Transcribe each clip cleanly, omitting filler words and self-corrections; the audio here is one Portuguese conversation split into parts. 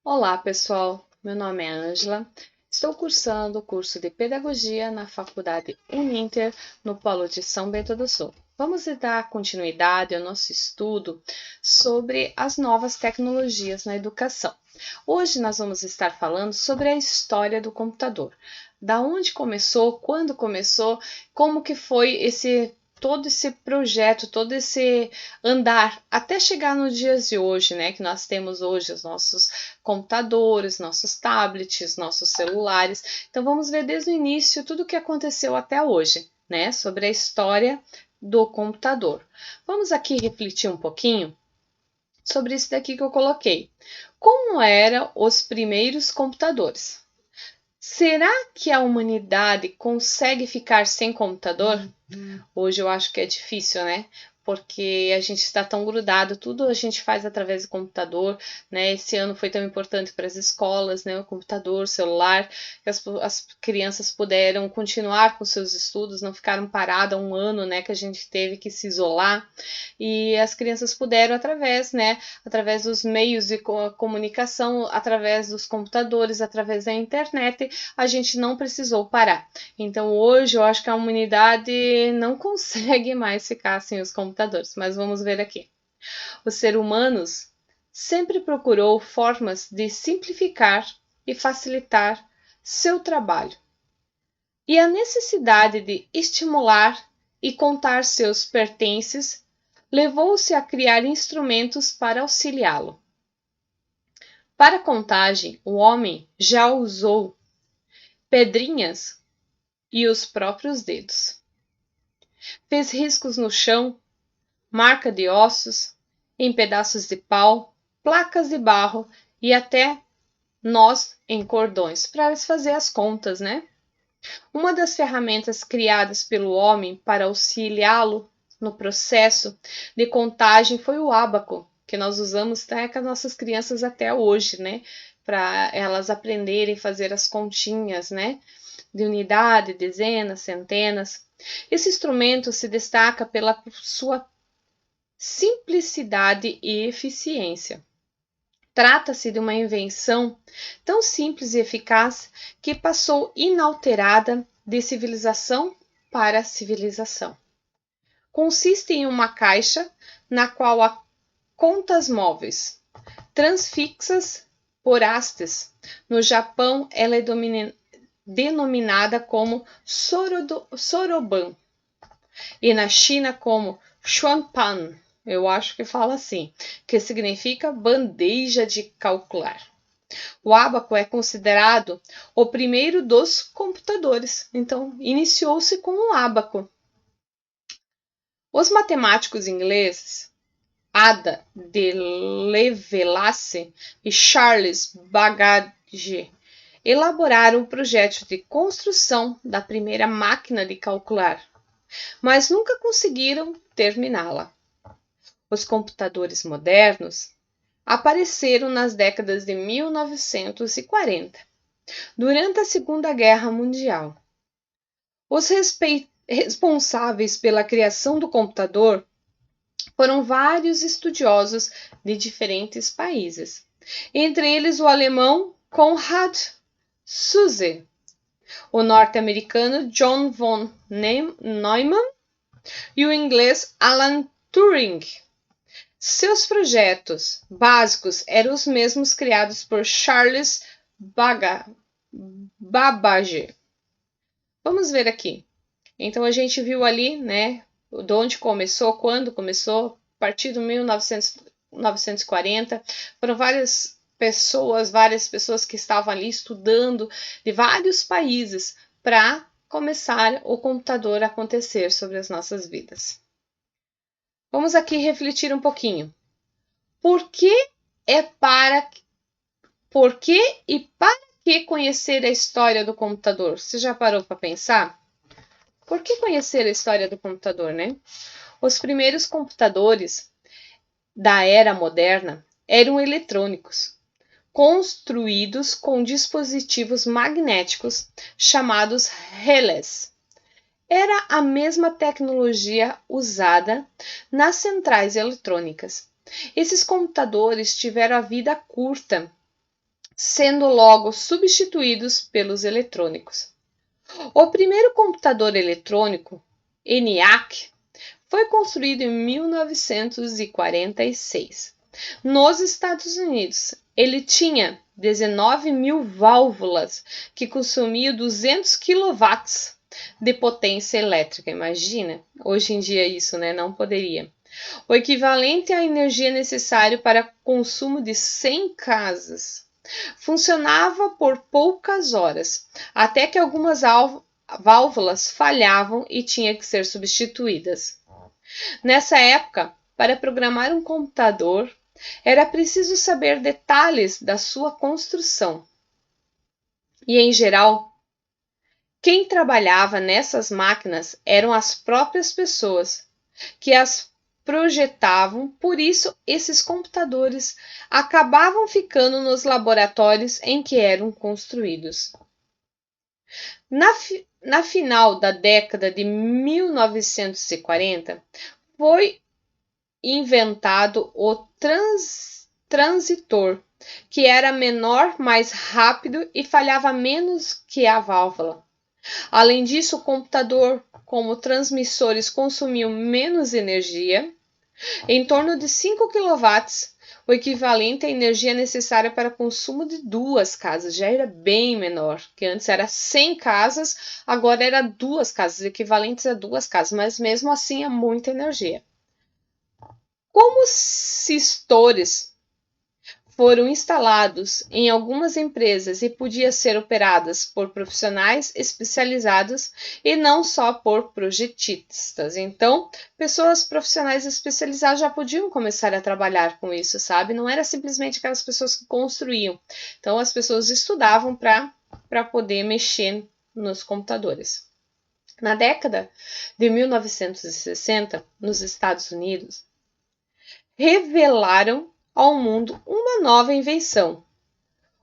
Olá, pessoal. Meu nome é Ângela. Estou cursando o curso de Pedagogia na Faculdade Uninter, no Polo de São Bento do Sul. Vamos dar continuidade ao nosso estudo sobre as novas tecnologias na educação. Hoje nós vamos estar falando sobre a história do computador. Da onde começou, quando começou, como que foi todo esse projeto, todo esse andar até chegar nos dias de hoje, né? Que nós temos hoje os nossos computadores, nossos tablets, nossos celulares. Então vamos ver desde o início tudo o que aconteceu até hoje, né? Sobre a história do computador. Vamos aqui refletir um pouquinho sobre isso daqui que eu coloquei. Como eram os primeiros computadores? Será que a humanidade consegue ficar sem computador? Hoje eu acho que é difícil, né? Porque a gente está tão grudado, tudo a gente faz através do computador, né? Esse ano foi tão importante para as escolas, né? O computador, o celular, que as crianças puderam continuar com seus estudos, não ficaram paradas um ano, né? Que a gente teve que se isolar e as crianças puderam através, né? Através dos meios de comunicação, através dos computadores, através da internet, a gente não precisou parar. Então hoje eu acho que a humanidade não consegue mais ficar sem os computadores, mas vamos ver aqui. Os seres humanos sempre procurou formas de simplificar e facilitar seu trabalho. E a necessidade de estimular e contar seus pertences levou-se a criar instrumentos para auxiliá-lo. Para a contagem, o homem já usou pedrinhas e os próprios dedos. Fez riscos no chão, marca de ossos, em pedaços de pau, placas de barro e até nós em cordões, para fazer as contas, né? Uma das ferramentas criadas pelo homem para auxiliá-lo no processo de contagem foi o ábaco, que nós usamos até com as nossas crianças até hoje, né? Para elas aprenderem a fazer as continhas, né? De unidade, dezenas, centenas. Esse instrumento se destaca pela sua simplicidade e eficiência. Trata-se de uma invenção tão simples e eficaz que passou inalterada de civilização para civilização. Consiste em uma caixa na qual há contas móveis, transfixas por hastes. No Japão, ela é denominada como soroban e na China como xuanpan. Eu acho que fala assim, que significa bandeja de calcular. O ábaco é considerado o primeiro dos computadores, então iniciou-se com o ábaco. Os matemáticos ingleses Ada de Lovelace e Charles Babbage elaboraram o projeto de construção da primeira máquina de calcular, mas nunca conseguiram terminá-la. Os computadores modernos apareceram nas décadas de 1940, durante a Segunda Guerra Mundial. Os responsáveis pela criação do computador foram vários estudiosos de diferentes países, entre eles o alemão Konrad Zuse, o norte-americano John von Neumann e o inglês Alan Turing. Seus projetos básicos eram os mesmos criados por Charles Babbage. Vamos ver aqui. Então a gente viu ali, né, de onde começou, quando começou, a partir de 1940, foram várias pessoas que estavam ali estudando de vários países para começar o computador a acontecer sobre as nossas vidas. Vamos aqui refletir um pouquinho. Por que e para que conhecer a história do computador? Você já parou para pensar? Por que conhecer a história do computador, né? Os primeiros computadores da era moderna eram eletrônicos, construídos com dispositivos magnéticos chamados relés. Era a mesma tecnologia usada nas centrais eletrônicas. Esses computadores tiveram a vida curta sendo logo substituídos pelos eletrônicos. O primeiro computador eletrônico, ENIAC, foi construído em 1946, nos Estados Unidos. Ele tinha 19.000 válvulas que consumiam 200 kW de potência elétrica. Imagina, hoje em dia isso, né? Não poderia. O equivalente à energia necessária para consumo de 100 casas. Funcionava por poucas horas, até que algumas válvulas falhavam e tinham que ser substituídas. Nessa época, para programar um computador, era preciso saber detalhes da sua construção. E, em geral, quem trabalhava nessas máquinas eram as próprias pessoas que as projetavam, por isso esses computadores acabavam ficando nos laboratórios em que eram construídos. Na final da década de 1940, foi inventado o transitor, que era menor, mais rápido e falhava menos que a válvula. Além disso, o computador, como transmissores, consumiam menos energia, em torno de 5 kW, o equivalente à energia necessária para o consumo de 2 casas. Já era bem menor, que antes era 100 casas, agora era 2 casas, equivalentes a 2 casas, mas mesmo assim é muita energia. Como sistores foram instalados em algumas empresas e podiam ser operadas por profissionais especializados e não só por projetistas. Então, pessoas profissionais especializadas já podiam começar a trabalhar com isso, sabe? Não era simplesmente aquelas pessoas que construíam. Então, as pessoas estudavam para poder mexer nos computadores. Na década de 1960, nos Estados Unidos, revelaram ao mundo uma nova invenção: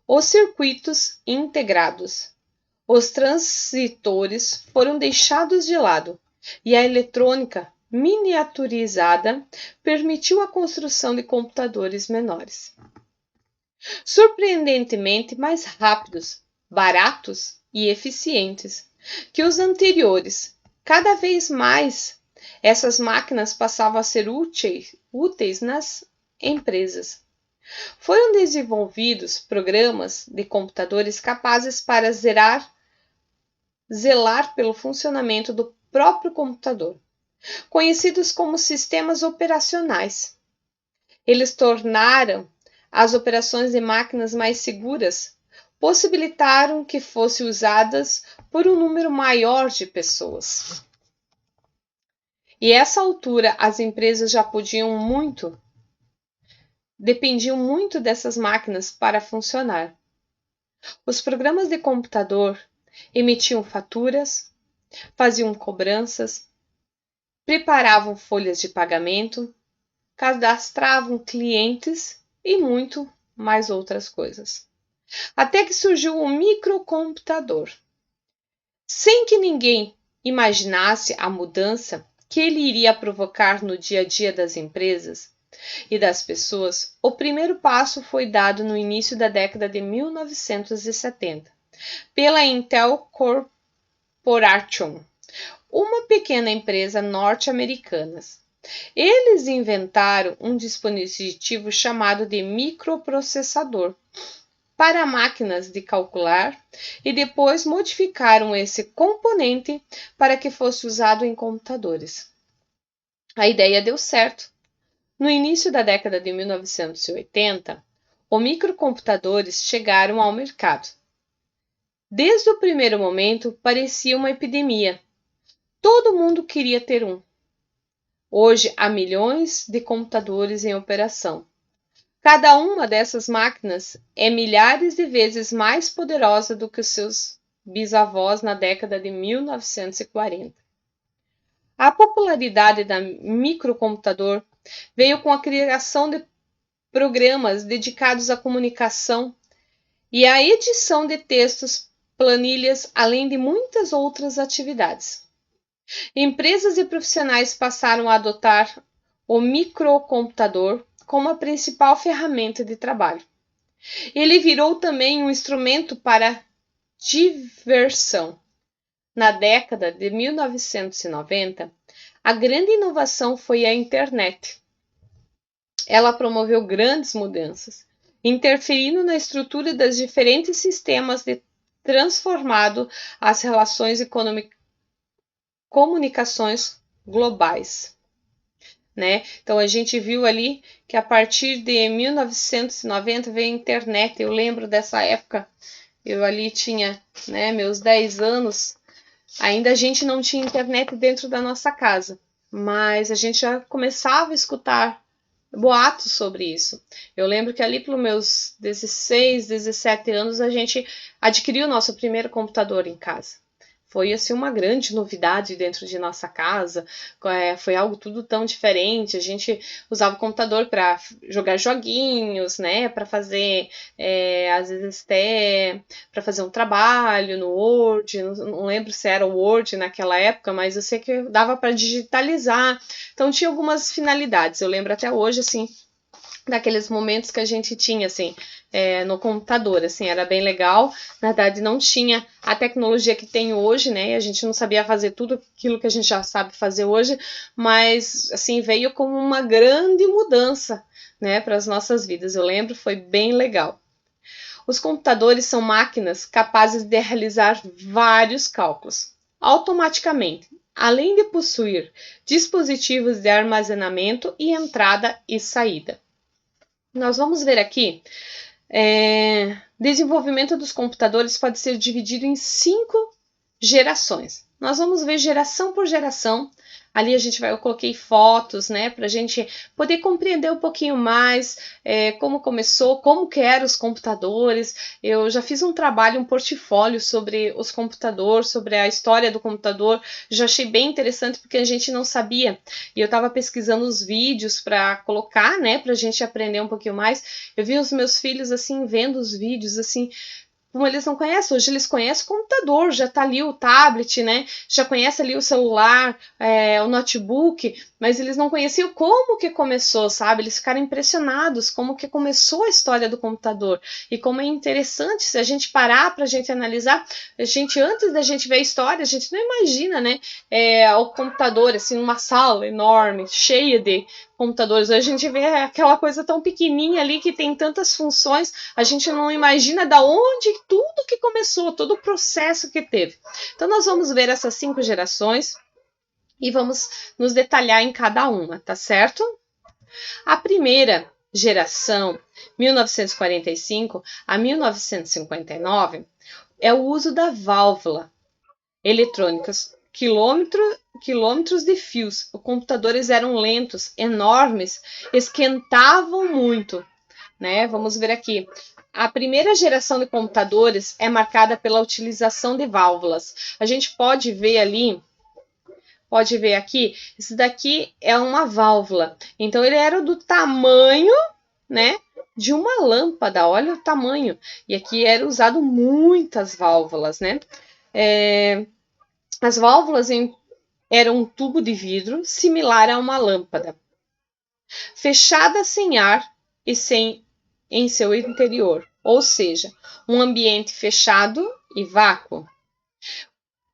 os circuitos integrados. Os transistores foram deixados de lado e a eletrônica miniaturizada permitiu a construção de computadores menores, surpreendentemente mais rápidos, baratos e eficientes que os anteriores. Cada vez mais, essas máquinas passavam a ser úteis nas empresas. Foram desenvolvidos programas de computadores capazes para zelar pelo funcionamento do próprio computador, conhecidos como sistemas operacionais. Eles tornaram as operações de máquinas mais seguras, possibilitaram que fossem usadas por um número maior de pessoas. E a essa altura as empresas já dependiam muito dessas máquinas para funcionar. Os programas de computador emitiam faturas, faziam cobranças, preparavam folhas de pagamento, cadastravam clientes e muito mais outras coisas. Até que surgiu o microcomputador. Sem que ninguém imaginasse a mudança que ele iria provocar no dia a dia das empresas e das pessoas, o primeiro passo foi dado no início da década de 1970 pela Intel Corporation, uma pequena empresa norte-americana. Eles inventaram um dispositivo chamado de microprocessador para máquinas de calcular e depois modificaram esse componente para que fosse usado em computadores. A ideia deu certo. No início da década de 1980, os microcomputadores chegaram ao mercado. Desde o primeiro momento, parecia uma epidemia. Todo mundo queria ter um. Hoje, há milhões de computadores em operação. Cada uma dessas máquinas é milhares de vezes mais poderosa do que os seus bisavós na década de 1940. A popularidade do microcomputador veio com a criação de programas dedicados à comunicação e à edição de textos, planilhas, além de muitas outras atividades. Empresas e profissionais passaram a adotar o microcomputador como a principal ferramenta de trabalho. Ele virou também um instrumento para diversão. Na década de 1990, a grande inovação foi a internet. Ela promoveu grandes mudanças, interferindo na estrutura dos diferentes sistemas de transformado as relações e comunicações globais. Né? Então a gente viu ali que a partir de 1990 veio a internet. Eu lembro dessa época, eu ali tinha, né, meus 10 anos, ainda a gente não tinha internet dentro da nossa casa, mas a gente já começava a escutar boatos sobre isso. Eu lembro que ali pelos meus 16, 17 anos a gente adquiriu o nosso primeiro computador em casa. Foi assim uma grande novidade dentro de nossa casa, foi algo tudo tão diferente. A gente usava o computador para jogar joguinhos, né, para fazer às vezes até para fazer um trabalho no Word, não lembro se era o Word naquela época, mas eu sei que dava para digitalizar. Então tinha algumas finalidades. Eu lembro até hoje assim daqueles momentos que a gente tinha, assim, no computador, assim, era bem legal. Na verdade, não tinha a tecnologia que tem hoje, né? A gente não sabia fazer tudo aquilo que a gente já sabe fazer hoje, mas, assim, veio como uma grande mudança, né, para as nossas vidas. Eu lembro, foi bem legal. Os computadores são máquinas capazes de realizar vários cálculos automaticamente, além de possuir dispositivos de armazenamento e entrada e saída. Nós vamos ver aqui, desenvolvimento dos computadores pode ser dividido em 5 gerações. Nós vamos ver geração por geração. Ali eu coloquei fotos, né, para a gente poder compreender um pouquinho mais como começou, como que eram os computadores. Eu já fiz um trabalho, um portfólio sobre os computadores, sobre a história do computador. Já achei bem interessante porque a gente não sabia. E eu estava pesquisando os vídeos para colocar, né, para a gente aprender um pouquinho mais. Eu vi os meus filhos assim vendo os vídeos assim. Como eles não conhecem, hoje eles conhecem o computador, já tá ali o tablet, né? Já conhece ali o celular, o notebook, mas eles não conheciam como que começou, sabe? Eles ficaram impressionados como que começou a história do computador e como é interessante se a gente parar para a gente analisar. A gente, antes da gente ver a história, a gente não imagina, né? O computador, assim, uma sala enorme, cheia de computadores. Hoje a gente vê aquela coisa tão pequenininha ali que tem tantas funções, a gente não imagina da onde tudo que começou, todo o processo que teve. Então nós vamos ver essas 5 gerações e vamos nos detalhar em cada uma, tá certo? A primeira geração, 1945 a 1959, é o uso da válvula eletrônicas, quilômetros de fios. Os computadores eram lentos, enormes, esquentavam muito, né? Vamos ver aqui. A primeira geração de computadores é marcada pela utilização de válvulas. A gente pode ver ali, pode ver aqui, isso daqui é uma válvula. Então ele era do tamanho, né, de uma lâmpada. Olha o tamanho. E aqui era usado muitas válvulas, né? As válvulas eram um tubo de vidro similar a uma lâmpada, fechada sem ar e em seu interior, ou seja, um ambiente fechado e vácuo,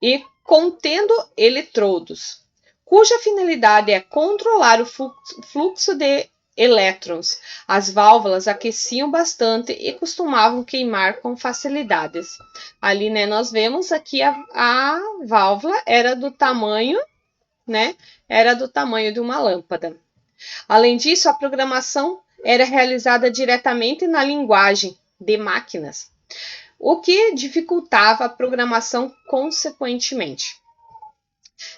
e contendo eletrodos, cuja finalidade é controlar o fluxo de elétrons. As válvulas aqueciam bastante e costumavam queimar com facilidades. Ali, né, nós vemos aqui a válvula era do tamanho, né, era do tamanho de uma lâmpada. Além disso, a programação era realizada diretamente na linguagem de máquinas, o que dificultava a programação consequentemente.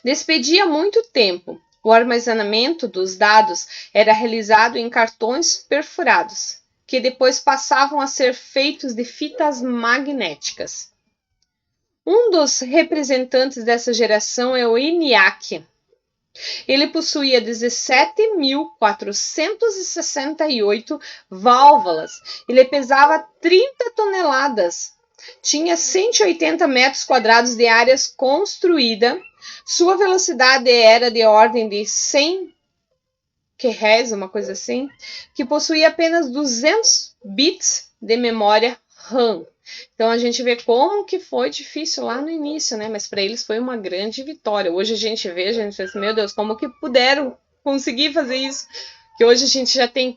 Despedia muito tempo. O armazenamento dos dados era realizado em cartões perfurados, que depois passavam a ser feitos de fitas magnéticas. Um dos representantes dessa geração é o ENIAC. Ele possuía 17.468 válvulas. Ele pesava 30 toneladas. Tinha 180 metros quadrados de áreas construída. Sua velocidade era de ordem de 100 kHz, uma coisa assim, que possuía apenas 200 bits de memória RAM. Então a gente vê como que foi difícil lá no início, né? Mas para eles foi uma grande vitória. Hoje a gente vê, a gente pensa, meu Deus, como que puderam conseguir fazer isso? Que hoje a gente já tem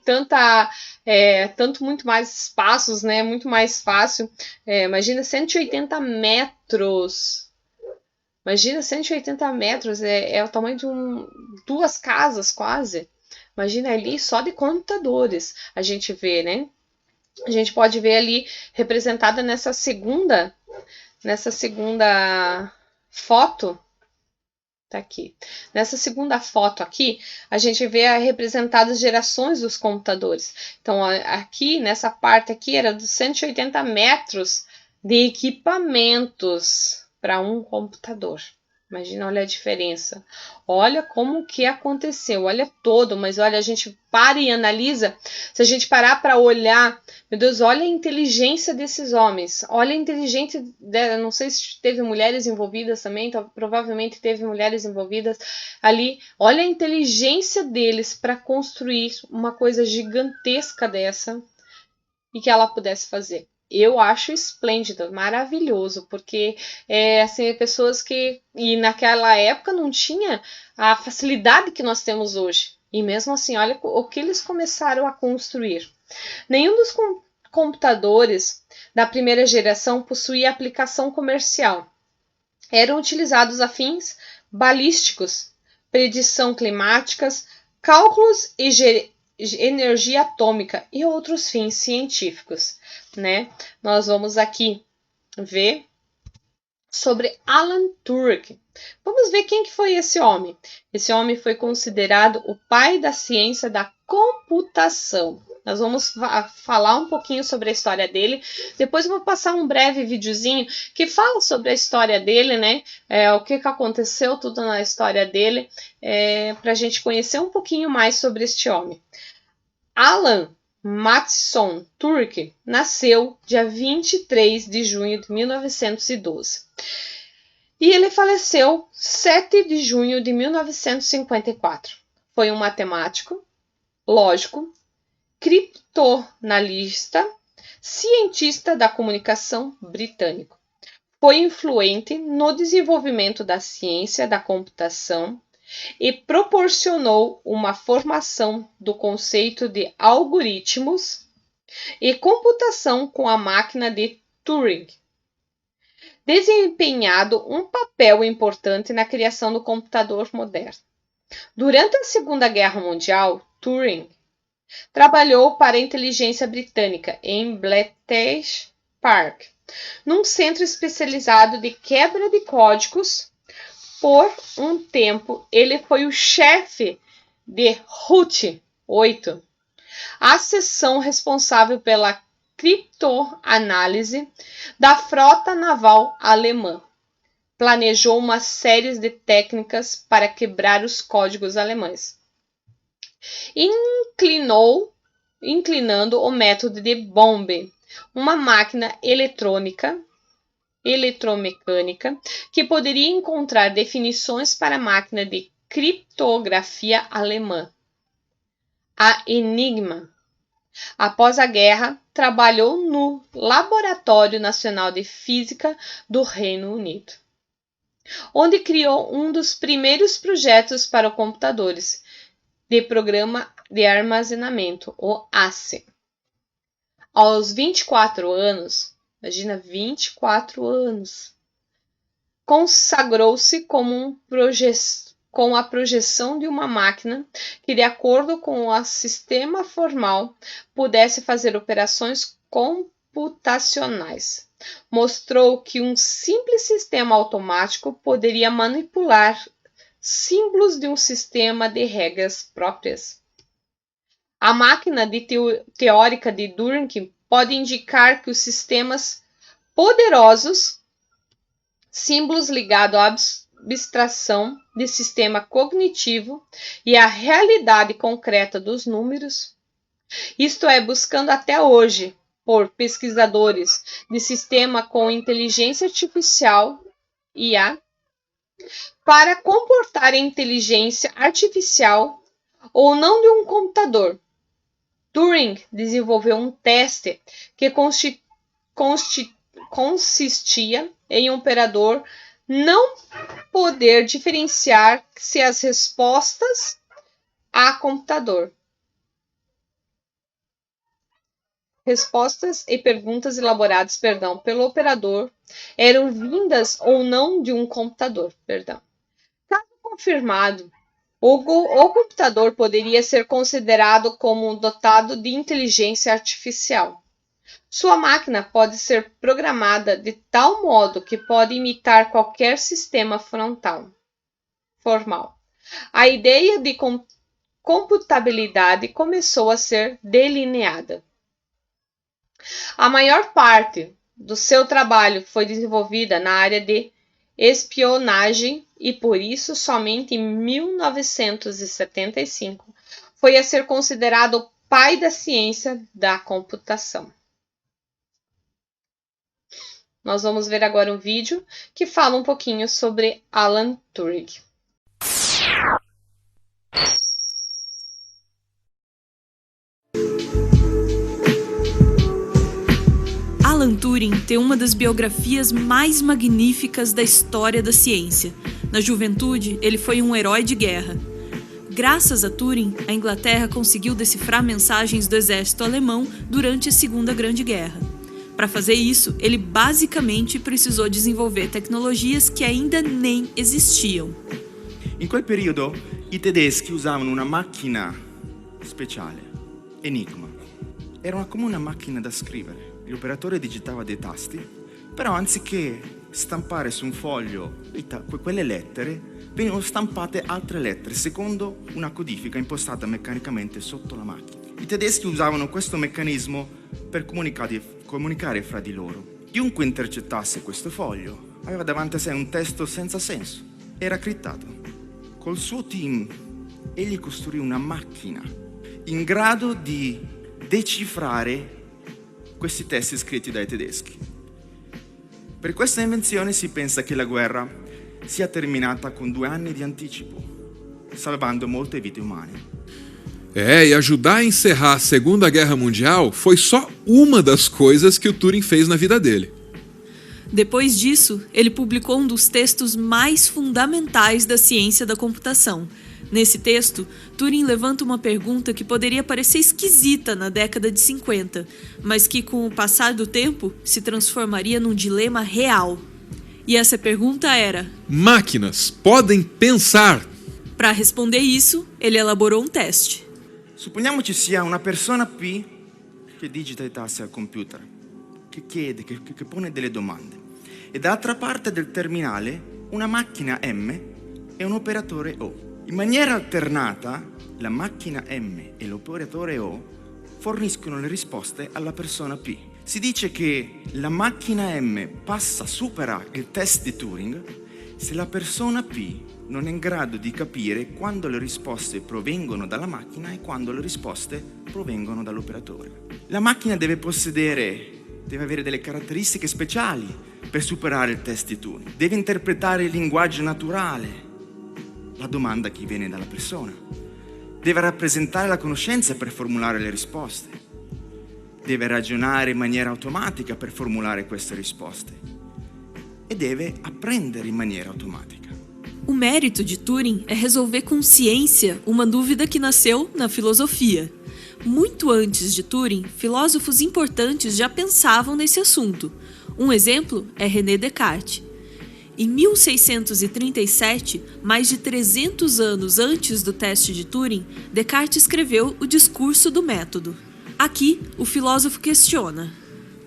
tanto muito mais espaços, né? Muito mais fácil. Imagina 180 metros. Imagina 180 metros, é o tamanho de duas casas quase. Imagina ali só de computadores. A gente vê, né? A gente pode ver ali representada nessa segunda foto. Tá aqui. Nessa segunda foto aqui, a gente vê representadas as gerações dos computadores. Então, aqui, nessa parte aqui, era dos 180 metros de equipamentos para um computador. Imagina, olha a diferença. Olha como que aconteceu, olha todo, mas olha, a gente para e analisa. Se a gente parar para olhar, meu Deus, olha a inteligência desses homens. Olha a inteligência, não sei se teve mulheres envolvidas também, então, provavelmente teve mulheres envolvidas ali. Olha a inteligência deles para construir uma coisa gigantesca dessa e que ela pudesse fazer. Eu acho esplêndido, maravilhoso, porque assim, pessoas que e naquela época não tinha a facilidade que nós temos hoje. E mesmo assim, olha o que eles começaram a construir. Nenhum dos computadores da primeira geração possuía aplicação comercial. Eram utilizados a fins balísticos, predição climáticas, cálculos e energia atômica e outros fins científicos, né? Nós vamos aqui ver sobre Alan Turing. Vamos ver quem que foi esse homem. Esse homem foi considerado o pai da ciência da computação. Nós vamos falar um pouquinho sobre a história dele. Depois eu vou passar um breve videozinho que fala sobre a história dele, né? O que aconteceu tudo na história dele, para a gente conhecer um pouquinho mais sobre este homem. Alan Matheson Turing nasceu dia 23 de junho de 1912 e ele faleceu 7 de junho de 1954. Foi um matemático, lógico, criptoanalista, cientista da comunicação britânico. Foi influente no desenvolvimento da ciência da computação e proporcionou uma formação do conceito de algoritmos e computação com a máquina de Turing, desempenhado um papel importante na criação do computador moderno. Durante a Segunda Guerra Mundial, Turing trabalhou para a inteligência britânica em Bletchley Park, num centro especializado de quebra de códigos. Por um tempo, ele foi o chefe de RUT 8, a seção responsável pela criptoanálise da frota naval alemã. Planejou uma série de técnicas para quebrar os códigos alemães. Inclinando o método de Bombe, uma máquina eletromecânica que poderia encontrar definições para a máquina de criptografia alemã, a Enigma. Após a guerra, trabalhou no Laboratório Nacional de Física do Reino Unido, onde criou um dos primeiros projetos para computadores de programa de armazenamento, o ASCII. Aos 24 anos, imagina 24 anos, consagrou-se com a projeção de uma máquina que, de acordo com o sistema formal, pudesse fazer operações computacionais. Mostrou que um simples sistema automático poderia manipular símbolos de um sistema de regras próprias. A máquina teórica de Turing pode indicar que os sistemas poderosos, símbolos ligados à abstração de sistema cognitivo e à realidade concreta dos números, isto é, buscando até hoje por pesquisadores de sistema com inteligência artificial, IA, para comportar a inteligência artificial ou não de um computador. Turing desenvolveu um teste que consistia em um operador não poder diferenciar se as respostas e perguntas elaboradas, pelo operador eram vindas ou não de um computador, Caso confirmado, o computador poderia ser considerado como dotado de inteligência artificial. Sua máquina pode ser programada de tal modo que pode imitar qualquer sistema formal. A ideia de computabilidade começou a ser delineada. A maior parte do seu trabalho foi desenvolvida na área de espionagem e, por isso, somente em 1975 foi a ser considerado o pai da ciência da computação. Nós vamos ver agora um vídeo que fala um pouquinho sobre Alan Turing. Alan Turing tem uma das biografias mais magníficas da história da ciência. Na juventude, ele foi um herói de guerra. Graças a Turing, a Inglaterra conseguiu decifrar mensagens do exército alemão durante a Segunda Grande Guerra. Para fazer isso, ele basicamente precisou desenvolver tecnologias que ainda nem existiam. In quel periodo i tedeschi usavano una macchina speciale, Enigma. Era come una macchina da scrivere. L'operatore digitava dei tasti, però anziché stampare su un foglio quelle lettere, venivano stampate altre lettere secondo una codifica impostata meccanicamente sotto la macchina. I tedeschi usavano questo meccanismo per comunicare fra di loro. Chiunque intercettasse questo foglio aveva davanti a sé un testo senza senso. Era criptato. Col suo team egli costruì una macchina in grado di decifrare questi testi scritti dai tedeschi. Per questa invenzione si pensa che la guerra sia terminata con 2 anni di anticipo, salvando molte vite umane. E ajudar a encerrar a Segunda Guerra Mundial foi só uma das coisas que o Turing fez na vida dele. Depois disso, ele publicou um dos textos mais fundamentais da ciência da computação. Nesse texto, Turing levanta uma pergunta que poderia parecer esquisita na década de 50, mas que, com o passar do tempo, se transformaria num dilema real. E essa pergunta era: máquinas podem pensar? Para responder isso, ele elaborou um teste. Supponiamo ci sia una persona P che digita i tasti al computer, che chiede, che pone delle domande, e dall'altra parte del terminale una macchina M e un operatore O. In maniera alternata, la macchina M e l'operatore O forniscono le risposte alla persona P. Si dice che la macchina M supera il test di Turing se la persona P non è in grado di capire quando le risposte provengono dalla macchina e quando le risposte provengono dall'operatore. La macchina deve avere delle caratteristiche speciali per superare il test di Turing. Deve interpretare il linguaggio naturale, la domanda che viene dalla persona. Deve rappresentare la conoscenza per formulare le risposte. Deve ragionare in maniera automatica per formulare queste risposte. E deve apprendere in maniera automatica. O mérito de Turing é resolver com ciência uma dúvida que nasceu na filosofia. Muito antes de Turing, filósofos importantes já pensavam nesse assunto. Um exemplo é René Descartes. Em 1637, mais de 300 anos antes do teste de Turing, Descartes escreveu o Discurso do Método. Aqui, o filósofo questiona: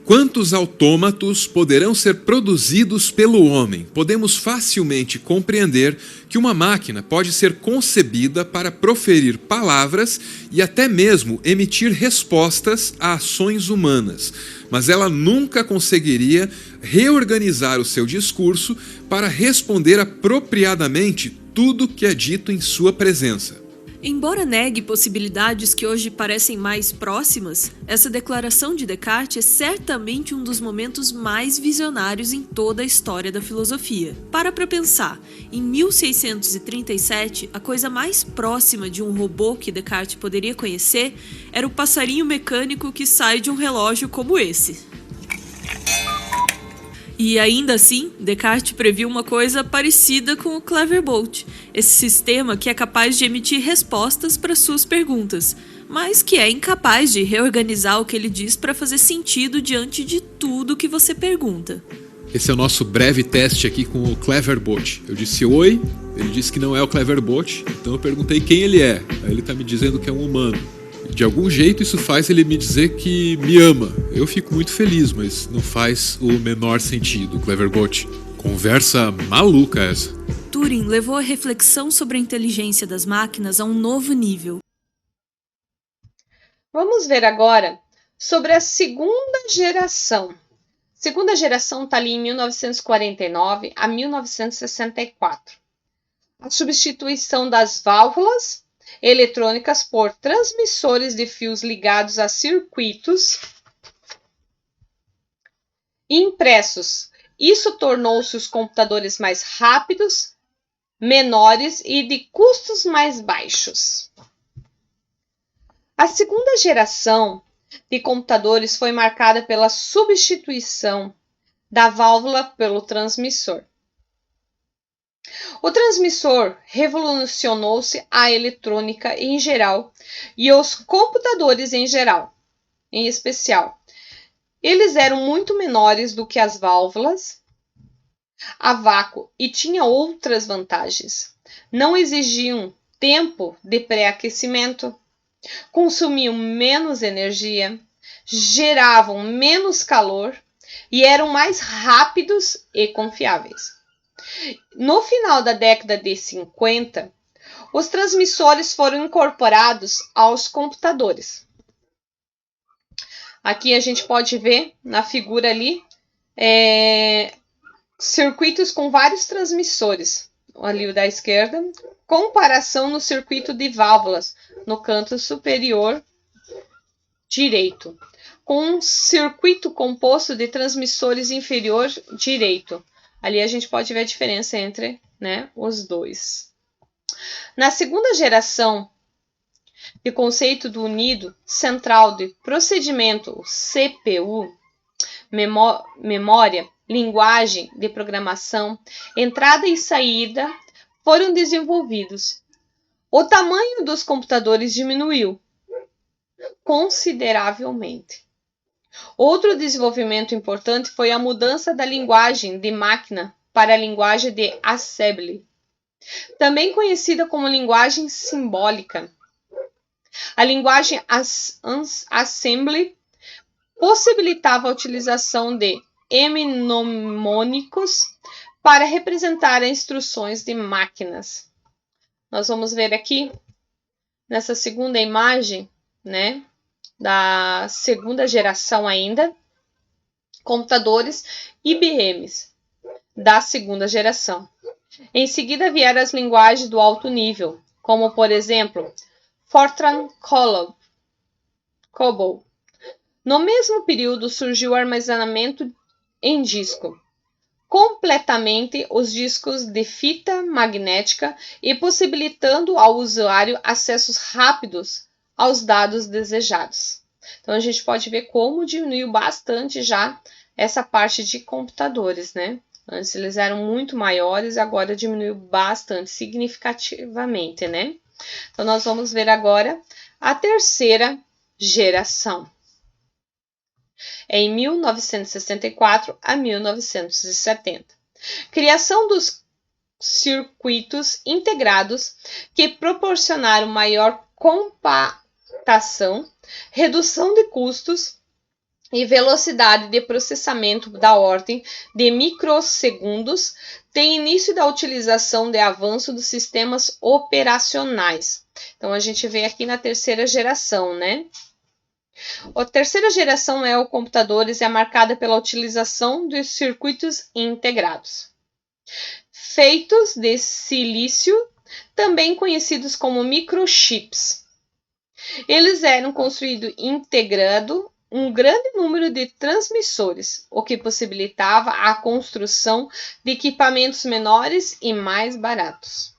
quantos autômatos poderão ser produzidos pelo homem? Podemos facilmente compreender que uma máquina pode ser concebida para proferir palavras e até mesmo emitir respostas a ações humanas, mas ela nunca conseguiria reorganizar o seu discurso para responder apropriadamente tudo que é dito em sua presença. Embora negue possibilidades que hoje parecem mais próximas, essa declaração de Descartes é certamente um dos momentos mais visionários em toda a história da filosofia. Para pensar, em 1637, a coisa mais próxima de um robô que Descartes poderia conhecer era o passarinho mecânico que sai de um relógio como esse. E ainda assim, Descartes previu uma coisa parecida com o Cleverbolt, esse sistema que é capaz de emitir respostas para suas perguntas, mas que é incapaz de reorganizar o que ele diz para fazer sentido diante de tudo que você pergunta. Esse é o nosso breve teste aqui com o Cleverbolt. Eu disse oi, ele disse que não é o Cleverbolt, então eu perguntei quem ele é. Aí ele está me dizendo que é um humano. De algum jeito isso faz ele me dizer que me ama. Eu fico muito feliz, mas não faz o menor sentido, Cleverbolt. Conversa maluca essa. Turing levou a reflexão sobre a inteligência das máquinas a um novo nível. Vamos ver agora sobre a segunda geração. Segunda geração está ali em 1949 a 1964. A substituição das válvulas eletrônicas por transmissores de fios ligados a circuitos impressos. Isso tornou-se os computadores mais rápidos, menores e de custos mais baixos. A segunda geração de computadores foi marcada pela substituição da válvula pelo transmissor. O transmissor revolucionou-se a eletrônica em geral e os computadores em especial. Eles eram muito menores do que as válvulas a vácuo e tinham outras vantagens. Não exigiam tempo de pré-aquecimento, consumiam menos energia, geravam menos calor e eram mais rápidos e confiáveis. No final da década de 50, os transmissores foram incorporados aos computadores. Aqui a gente pode ver na figura ali circuitos com vários transmissores. Ali o da esquerda, comparação no circuito de válvulas no canto superior direito, com um circuito composto de transmissores inferior direito. Ali a gente pode ver a diferença entre os dois. Na segunda geração de conceito do unido central de procedimento, CPU, memória, linguagem de programação, entrada e saída foram desenvolvidos. O tamanho dos computadores diminuiu consideravelmente. Outro desenvolvimento importante foi a mudança da linguagem de máquina para a linguagem de assembly, também conhecida como linguagem simbólica. A linguagem assembly possibilitava a utilização de mnemônicos para representar as instruções de máquinas. Nós vamos ver aqui, nessa segunda imagem, da segunda geração ainda, computadores IBMs da segunda geração. Em seguida vieram as linguagens do alto nível, como por exemplo, Fortran COBOL. No mesmo período surgiu o armazenamento em disco, completamente os discos de fita magnética e possibilitando ao usuário acessos rápidos aos dados desejados. Então, a gente pode ver como diminuiu bastante já essa parte de computadores, Antes eles eram muito maiores, agora diminuiu bastante, significativamente, Então, nós vamos ver agora a terceira geração. Em 1964 a 1970. Criação dos circuitos integrados que proporcionaram maior compactação, redução de custos e velocidade de processamento da ordem de microsegundos, tem início da utilização de avanço dos sistemas operacionais. Então, a gente vê aqui na terceira geração, A terceira geração o computadores é marcada pela utilização dos circuitos integrados, feitos de silício também conhecidos como microchips. Eles eram construídos integrando um grande número de transmissores, o que possibilitava a construção de equipamentos menores e mais baratos.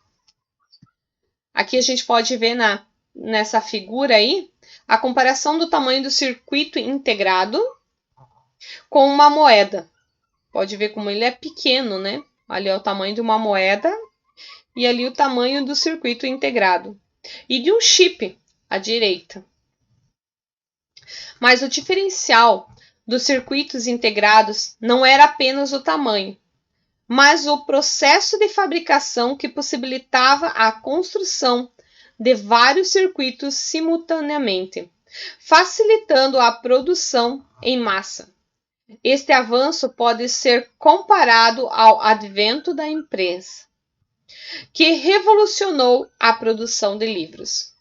Aqui a gente pode ver nessa figura aí a comparação do tamanho do circuito integrado com uma moeda. Pode ver como ele é pequeno, né? Ali é o tamanho de uma moeda e ali o tamanho do circuito integrado. E de um chip à direita. Mas o diferencial dos circuitos integrados não era apenas o tamanho, mas o processo de fabricação que possibilitava a construção de vários circuitos simultaneamente, facilitando a produção em massa. Este avanço pode ser comparado ao advento da imprensa, que revolucionou a produção de livros.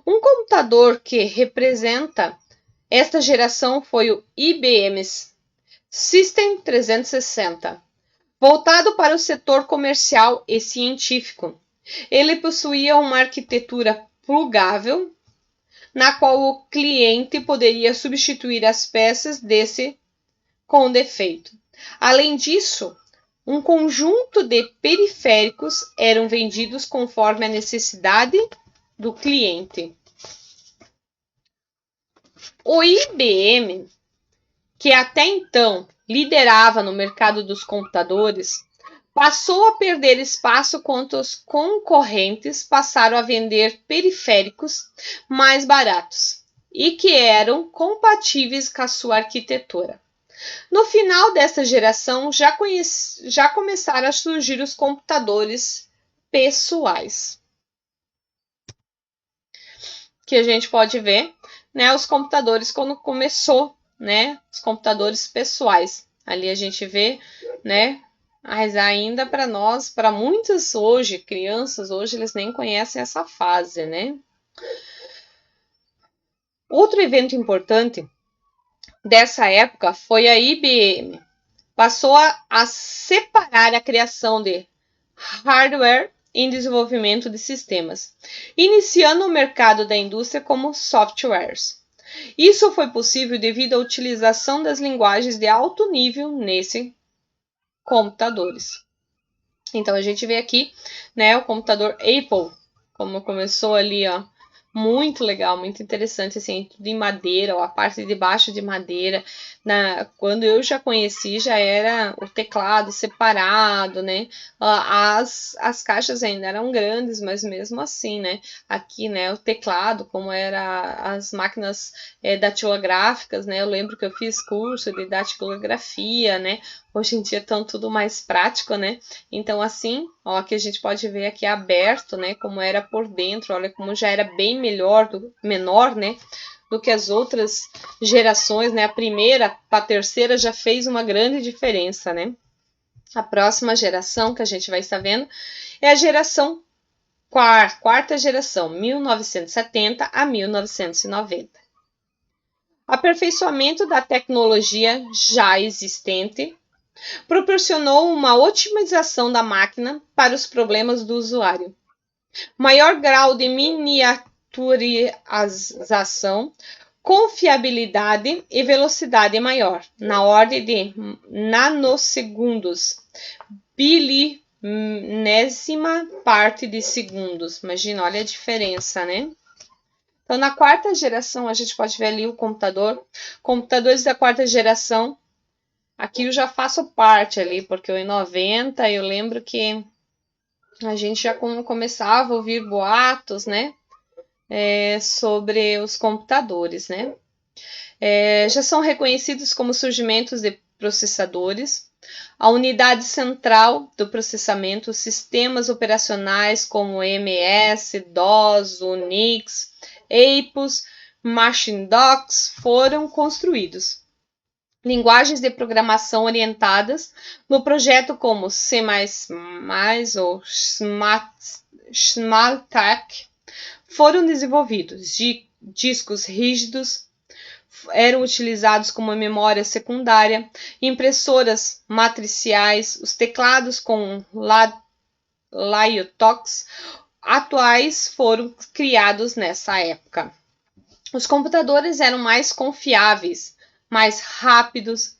Um computador que representa esta geração foi o IBM System 360, voltado para o setor comercial e científico. Ele possuía uma arquitetura plugável, na qual o cliente poderia substituir as peças desse com defeito. Além disso, um conjunto de periféricos eram vendidos conforme a necessidade do cliente. O IBM, que até então liderava no mercado dos computadores, passou a perder espaço quando os concorrentes passaram a vender periféricos mais baratos e que eram compatíveis com a sua arquitetura. No final dessa geração, já começaram a surgir os computadores pessoais, que a gente pode ver, né, os computadores quando começou, né, os computadores pessoais. Ali a gente vê, né, mas ainda para nós, para muitas hoje, crianças hoje, eles nem conhecem essa fase, né? Outro evento importante dessa época foi a IBM. Passou a separar a criação de hardware em desenvolvimento de sistemas, iniciando o mercado da indústria como softwares. Isso foi possível devido à utilização das linguagens de alto nível nesses computadores. Então a gente vê aqui, né, o computador Apple, como começou ali, ó, muito legal, muito interessante, assim, tudo em madeira, ó, a parte de baixo de madeira. Quando eu já conheci, já era o teclado separado, né? As caixas ainda eram grandes, mas mesmo assim, né? Aqui, né, o teclado, como era as máquinas datilográficas, né? Eu lembro que eu fiz curso de datilografia, né? Hoje em dia estão tudo mais prático, né? Então, assim, ó, aqui a gente pode ver aqui aberto, né? Como era por dentro, olha como já era bem menor, né? Do que as outras gerações, né? A primeira para a terceira já fez uma grande diferença, né? A próxima geração que a gente vai estar vendo é a geração quarta geração, 1970 a 1990. Aperfeiçoamento da tecnologia já existente proporcionou uma otimização da máquina para os problemas do usuário. Maior grau de miniaturização, confiabilidade e velocidade maior, na ordem de nanosegundos, bilinésima parte de segundos. Imagina, olha a diferença, né? Então, na quarta geração, a gente pode ver ali o computador. Computadores da quarta geração. Aqui eu já faço parte ali, porque eu em 90 eu lembro que a gente já começava a ouvir boatos, né, sobre os computadores, né. Já são reconhecidos como surgimentos de processadores, a unidade central do processamento, sistemas operacionais como MS, DOS, Unix, APOS, MachineDocs foram construídos. Linguagens de programação orientadas no projeto como C++ ou Smalltalk foram desenvolvidos. Discos rígidos eram utilizados como memória secundária, impressoras matriciais, os teclados com Liotox atuais foram criados nessa época. Os computadores eram mais confiáveis, mais rápidos,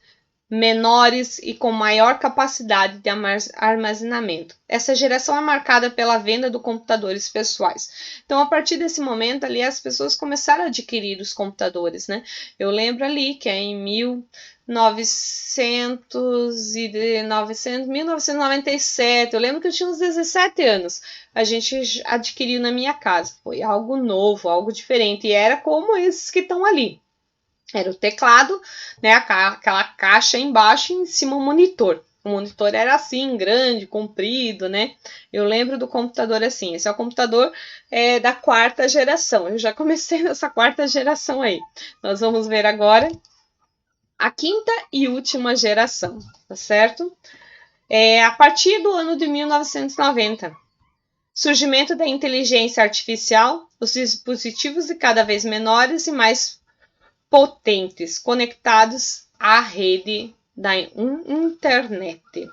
menores e com maior capacidade de armazenamento. Essa geração é marcada pela venda de computadores pessoais. Então, a partir desse momento ali, as pessoas começaram a adquirir os computadores, né? Eu lembro ali que é em 1997, eu lembro que eu tinha uns 17 anos, a gente adquiriu na minha casa. Foi algo novo, algo diferente, e era como esses que estão ali. Era o teclado, né, aquela caixa embaixo e em cima o monitor. O monitor era assim, grande, comprido, né? Eu lembro do computador assim. Esse é o computador da 4ª geração. Eu já comecei nessa 4ª geração aí. Nós vamos ver agora a 5ª e última geração, tá certo? A partir do ano de 1990. Surgimento da inteligência artificial, os dispositivos cada vez menores e mais potentes, conectados à rede da internet.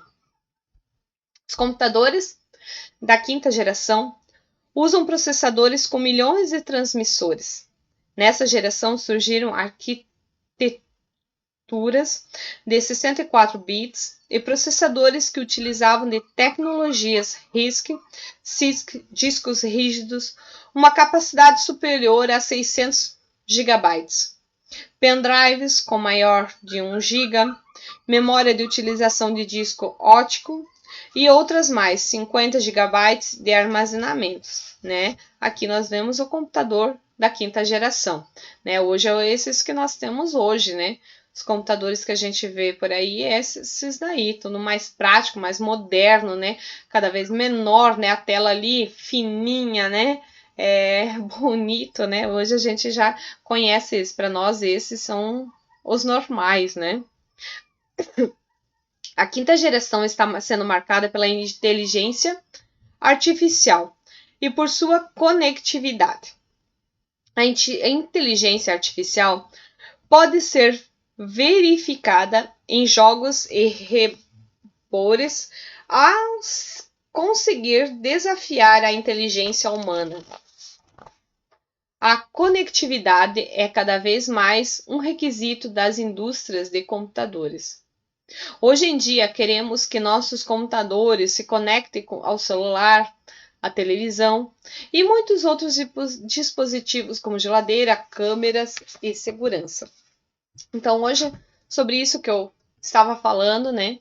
Os computadores da 5ª geração usam processadores com milhões de transmissores. Nessa geração surgiram arquiteturas de 64 bits e processadores que utilizavam de tecnologias RISC, discos rígidos, uma capacidade superior a 600 GB. Pendrives com maior de 1 GB, memória de utilização de disco óptico e outras mais, 50 GB de armazenamento, né? Aqui nós vemos o computador da 5ª geração, né? Hoje é esses que nós temos hoje, né? Os computadores que a gente vê por aí, esses daí, tudo mais prático, mais moderno, né? Cada vez menor, né? A tela ali fininha, né? Bonito, né? Hoje a gente já conhece esses. Para nós, esses são os normais, né? A 5ª geração está sendo marcada pela inteligência artificial e por sua conectividade. A inteligência artificial pode ser verificada em jogos e robôs ao conseguir desafiar a inteligência humana. A conectividade é cada vez mais um requisito das indústrias de computadores. Hoje em dia, queremos que nossos computadores se conectem ao celular, à televisão e muitos outros dispositivos como geladeira, câmeras e segurança. Então, hoje, sobre isso que eu estava falando, né?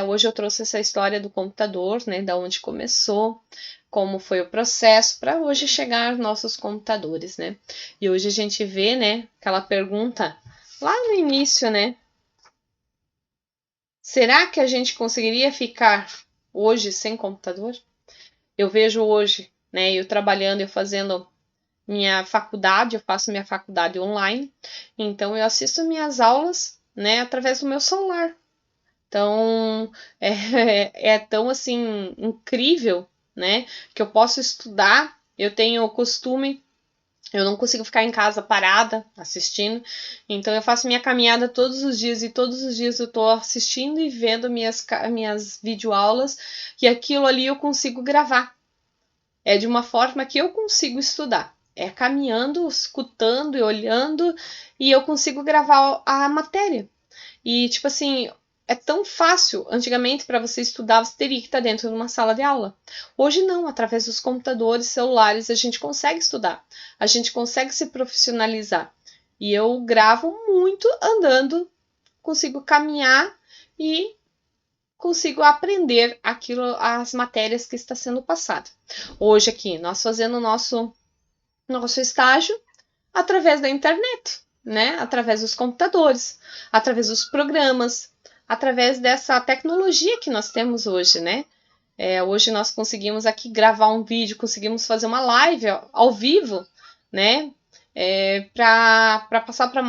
Hoje eu trouxe essa história do computador, né? Da onde começou, como foi o processo para hoje chegar aos nossos computadores, né? E hoje a gente vê, né? Aquela pergunta lá no início, né? Será que a gente conseguiria ficar hoje sem computador? Eu vejo hoje, né? Eu trabalhando, eu fazendo minha faculdade, eu faço minha faculdade online, então eu assisto minhas aulas, né? Através do meu celular. Então, é tão, assim, incrível, né? Que eu posso estudar, eu tenho o costume, eu não consigo ficar em casa parada, assistindo. Então, eu faço minha caminhada todos os dias, e todos os dias eu estou assistindo e vendo minhas videoaulas, e aquilo ali eu consigo gravar. É de uma forma que eu consigo estudar. É caminhando, escutando e olhando, e eu consigo gravar a matéria. E, tipo assim, é tão fácil. Antigamente, para você estudar, você teria que estar dentro de uma sala de aula. Hoje não, através dos computadores, celulares, a gente consegue estudar. A gente consegue se profissionalizar. E eu gravo muito andando, consigo caminhar e consigo aprender as matérias que está sendo passada. Hoje aqui, nós fazendo o nosso estágio através da internet, né? Através dos computadores, através dos programas, através dessa tecnologia que nós temos hoje, né? Hoje nós conseguimos aqui gravar um vídeo, conseguimos fazer uma live ao vivo, né? Para passar para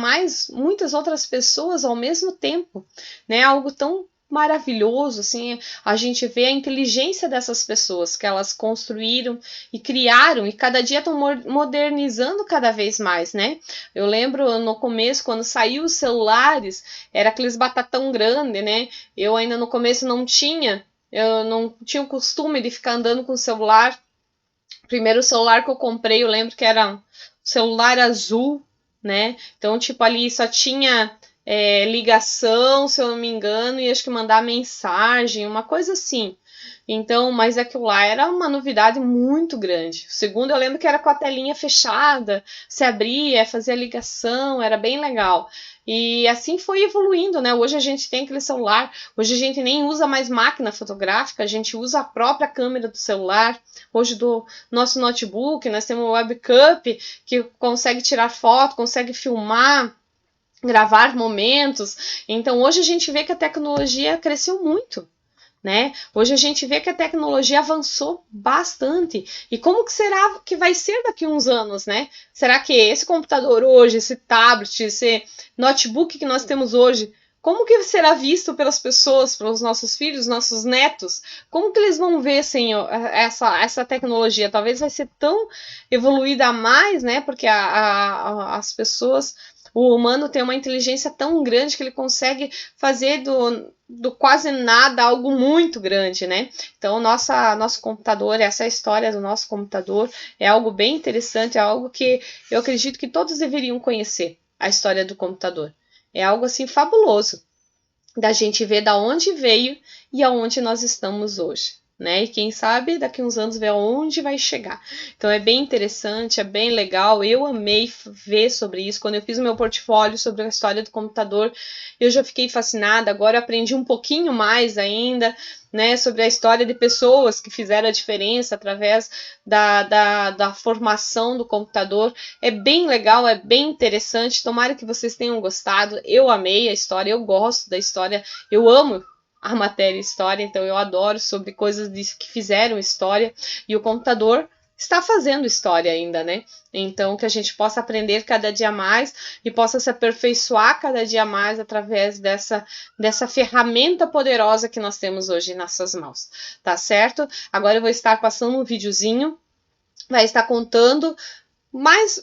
muitas outras pessoas ao mesmo tempo, né? Algo tão maravilhoso, assim, a gente vê a inteligência dessas pessoas que elas construíram e criaram, e cada dia estão modernizando cada vez mais, né? Eu lembro no começo, quando saiu os celulares, era aqueles batatão grande, né? Eu ainda no começo não tinha eu não tinha o costume de ficar andando com o celular. O primeiro celular que eu comprei, eu lembro que era um celular azul, né? Então, tipo, ali só tinha ligação, se eu não me engano, e acho que mandar mensagem, uma coisa assim. Então, mas aquilo lá era uma novidade muito grande. O segundo eu lembro que era com a telinha fechada, se abria, fazia ligação, era bem legal. E assim foi evoluindo, né? Hoje a gente tem aquele celular, hoje a gente nem usa mais máquina fotográfica, a gente usa a própria câmera do celular. Hoje do nosso notebook, nós temos o webcam que consegue tirar foto, consegue filmar, gravar momentos. Então hoje a gente vê que a tecnologia cresceu muito, né? Hoje a gente vê que a tecnologia avançou bastante. E como que será que vai ser daqui a uns anos, né? Será que esse computador hoje, esse tablet, esse notebook que nós temos hoje, como que será visto pelas pessoas, pelos nossos filhos, nossos netos? Como que eles vão ver assim, essa tecnologia? Talvez vai ser tão evoluída a mais, né? Porque as pessoas... O humano tem uma inteligência tão grande que ele consegue fazer do quase nada algo muito grande, né? Então, nosso computador, essa história do nosso computador é algo bem interessante, é algo que eu acredito que todos deveriam conhecer, a história do computador. É algo, assim, fabuloso da gente ver da onde veio e aonde nós estamos hoje, né? E quem sabe daqui a uns anos ver aonde vai chegar. Então é bem interessante, é bem legal. Eu amei ver sobre isso. Quando eu fiz o meu portfólio sobre a história do computador, eu já fiquei fascinada. Agora eu aprendi um pouquinho mais ainda, né, sobre a história de pessoas que fizeram a diferença através da formação do computador. É bem legal, é bem interessante. Tomara que vocês tenham gostado. Eu amei a história, eu gosto da história, eu amo a matéria história, então eu adoro sobre coisas que fizeram história, e o computador está fazendo história ainda, né? Então que a gente possa aprender cada dia mais e possa se aperfeiçoar cada dia mais através dessa ferramenta poderosa que nós temos hoje em nossas mãos, tá certo? Agora eu vou estar passando um videozinho, vai estar contando mais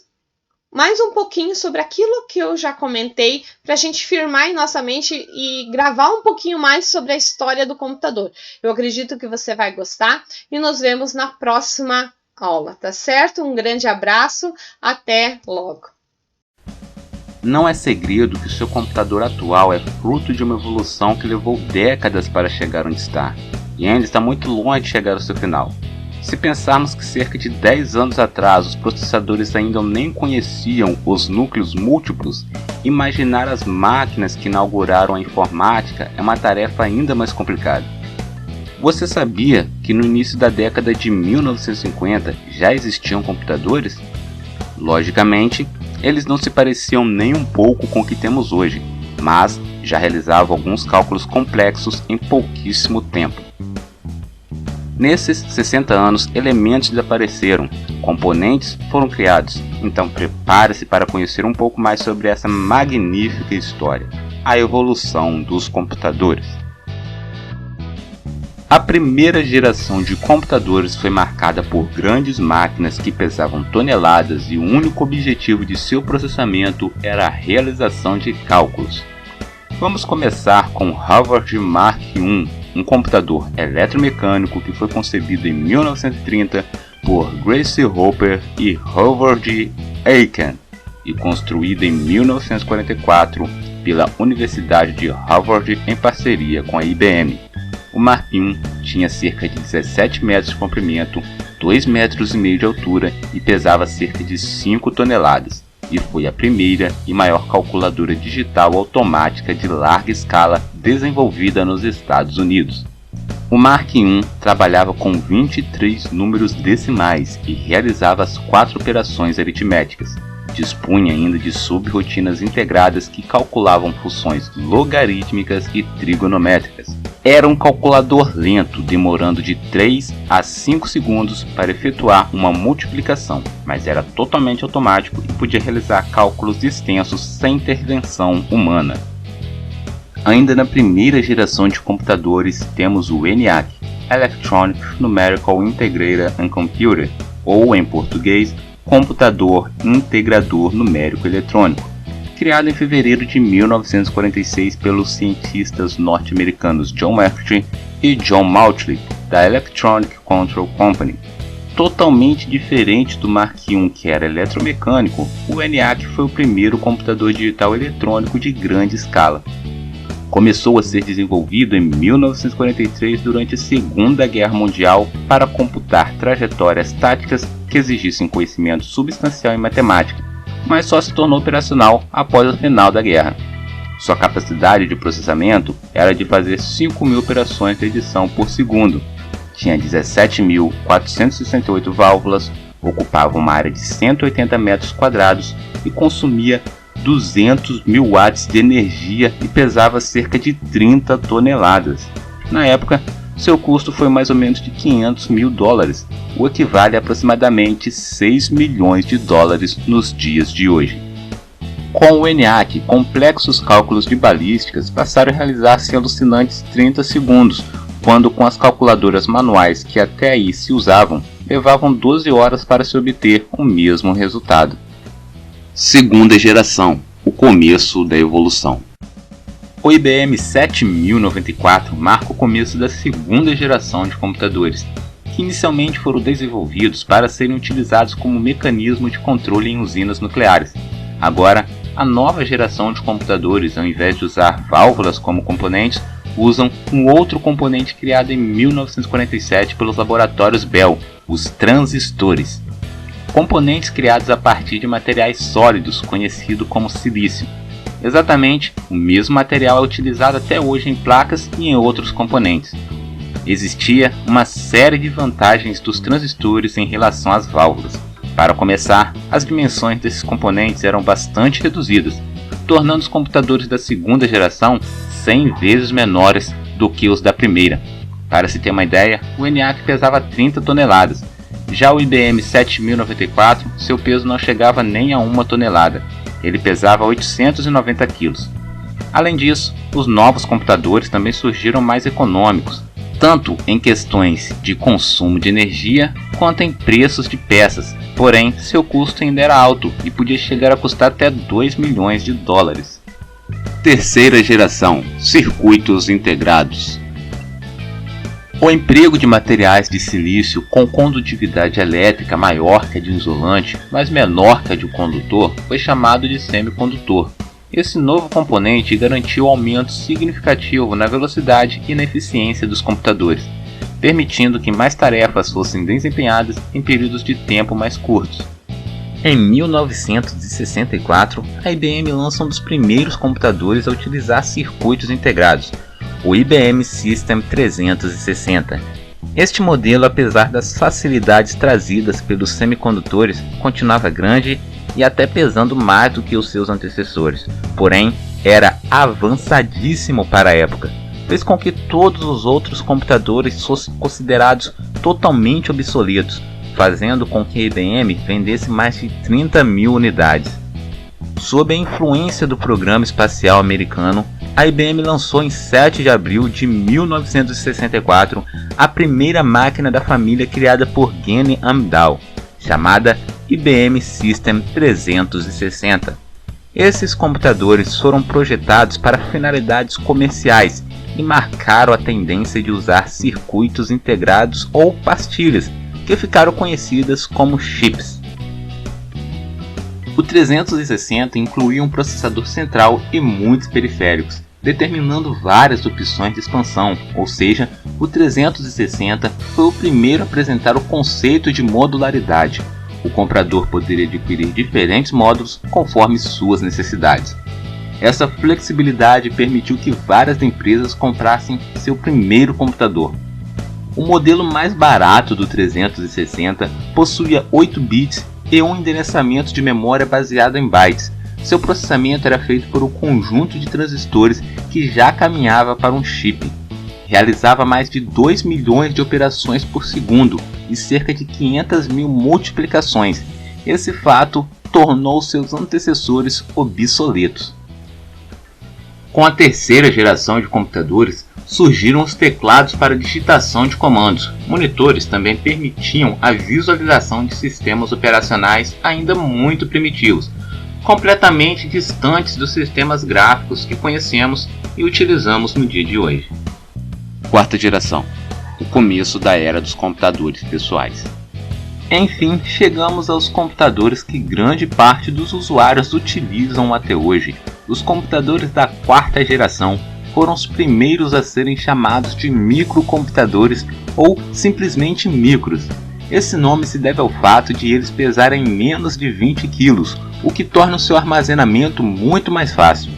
um pouquinho sobre aquilo que eu já comentei, para a gente firmar em nossa mente e gravar um pouquinho mais sobre a história do computador. Eu acredito que você vai gostar e nos vemos na próxima aula, tá certo? Um grande abraço, até logo! Não é segredo que o seu computador atual é fruto de uma evolução que levou décadas para chegar onde está, e ainda está muito longe de chegar ao seu final. Se pensarmos que cerca de 10 anos atrás os processadores ainda nem conheciam os núcleos múltiplos, imaginar as máquinas que inauguraram a informática é uma tarefa ainda mais complicada. Você sabia que no início da década de 1950 já existiam computadores? Logicamente, eles não se pareciam nem um pouco com o que temos hoje, mas já realizavam alguns cálculos complexos em pouquíssimo tempo. Nesses 60 anos, elementos desapareceram, componentes foram criados, então prepare-se para conhecer um pouco mais sobre essa magnífica história, a evolução dos computadores. A primeira geração de computadores foi marcada por grandes máquinas que pesavam toneladas e o único objetivo de seu processamento era a realização de cálculos. Vamos começar com o Harvard Mark I, um computador eletromecânico que foi concebido em 1930 por Grace Hopper e Howard Aiken e construído em 1944 pela Universidade de Harvard em parceria com a IBM. O Mark I tinha cerca de 17 metros de comprimento, 2,5 metros de altura e pesava cerca de 5 toneladas, e foi a primeira e maior calculadora digital automática de larga escala desenvolvida nos Estados Unidos. O Mark I trabalhava com 23 números decimais e realizava as 4 operações aritméticas. Dispunha ainda de subrotinas integradas que calculavam funções logarítmicas e trigonométricas. Era um calculador lento, demorando de 3 a 5 segundos para efetuar uma multiplicação, mas era totalmente automático e podia realizar cálculos extensos sem intervenção humana. Ainda na primeira geração de computadores temos o ENIAC, Electronic Numerical Integrator and Computer, ou em português, Computador Integrador Numérico Eletrônico. criado em fevereiro de 1946 pelos cientistas norte-americanos John McCrea e John Mauchly, da Electronic Control Company. Totalmente diferente do Mark I, que era eletromecânico, o ENIAC foi o primeiro computador digital eletrônico de grande escala. Começou a ser desenvolvido em 1943 durante a Segunda Guerra Mundial para computar trajetórias táticas que exigissem conhecimento substancial em matemática, mas só se tornou operacional após o final da guerra. Sua capacidade de processamento era de fazer 5.000 operações de edição por segundo. Tinha 17.468 válvulas, ocupava uma área de 180 metros quadrados e consumia 200.000 watts de energia e pesava cerca de 30 toneladas. Na época, seu custo foi mais ou menos de $500 mil, o equivale a aproximadamente 6 milhões de dólares nos dias de hoje. Com o ENIAC, complexos cálculos de balísticas passaram a realizar-se em alucinantes 30 segundos, quando com as calculadoras manuais que até aí se usavam, levavam 12 horas para se obter o mesmo resultado. Segunda geração, o começo da evolução. O IBM 7094 marca o começo da segunda geração de computadores, que inicialmente foram desenvolvidos para serem utilizados como mecanismo de controle em usinas nucleares. Agora, a nova geração de computadores, ao invés de usar válvulas como componentes, usam um outro componente criado em 1947 pelos laboratórios Bell, os transistores. Componentes criados a partir de materiais sólidos, conhecido como silício. Exatamente o mesmo material é utilizado até hoje em placas e em outros componentes. Existia uma série de vantagens dos transistores em relação às válvulas. Para começar, as dimensões desses componentes eram bastante reduzidas, tornando os computadores da segunda geração 100 vezes menores do que os da primeira. Para se ter uma ideia, o ENIAC pesava 30 toneladas. Já o IBM 7094, seu peso não chegava nem a 1 tonelada. Ele pesava 890 kg. Além disso, os novos computadores também surgiram mais econômicos, tanto em questões de consumo de energia quanto em preços de peças. Porém, seu custo ainda era alto e podia chegar a custar até 2 milhões de dólares. Terceira geração, circuitos integrados. O emprego de materiais de silício com condutividade elétrica maior que a de um isolante, mas menor que a de um condutor, foi chamado de semicondutor. Esse novo componente garantiu um aumento significativo na velocidade e na eficiência dos computadores, permitindo que mais tarefas fossem desempenhadas em períodos de tempo mais curtos. Em 1964, a IBM lança um dos primeiros computadores a utilizar circuitos integrados, o IBM System 360. Este modelo, apesar das facilidades trazidas pelos semicondutores, continuava grande e até pesando mais do que os seus antecessores. Porém, era avançadíssimo para a época, fez com que todos os outros computadores fossem considerados totalmente obsoletos, fazendo com que a IBM vendesse mais de 30 mil unidades. Sob a influência do programa espacial americano, a IBM lançou em 7 de abril de 1964 a primeira máquina da família criada por Gene Amdahl, chamada IBM System 360. Esses computadores foram projetados para finalidades comerciais e marcaram a tendência de usar circuitos integrados ou pastilhas, que ficaram conhecidas como chips. O 360 incluía um processador central e muitos periféricos, determinando várias opções de expansão, ou seja, o 360 foi o primeiro a apresentar o conceito de modularidade. O comprador poderia adquirir diferentes módulos conforme suas necessidades. Essa flexibilidade permitiu que várias empresas comprassem seu primeiro computador. O modelo mais barato do 360 possuía 8 bits e um endereçamento de memória baseado em bytes. Seu processamento era feito por um conjunto de transistores que já caminhava para um chip. Realizava mais de 2 milhões de operações por segundo e cerca de 500 mil multiplicações. Esse fato tornou seus antecessores obsoletos. Com a terceira geração de computadores, surgiram os teclados para digitação de comandos. Monitores também permitiam a visualização de sistemas operacionais ainda muito primitivos, completamente distantes dos sistemas gráficos que conhecemos e utilizamos no dia de hoje. Quarta geração, o começo da era dos computadores pessoais. Enfim, chegamos aos computadores que grande parte dos usuários utilizam até hoje. Os computadores da quarta geração foram os primeiros a serem chamados de microcomputadores ou simplesmente micros. Esse nome se deve ao fato de eles pesarem menos de 20 kg, o que torna o seu armazenamento muito mais fácil.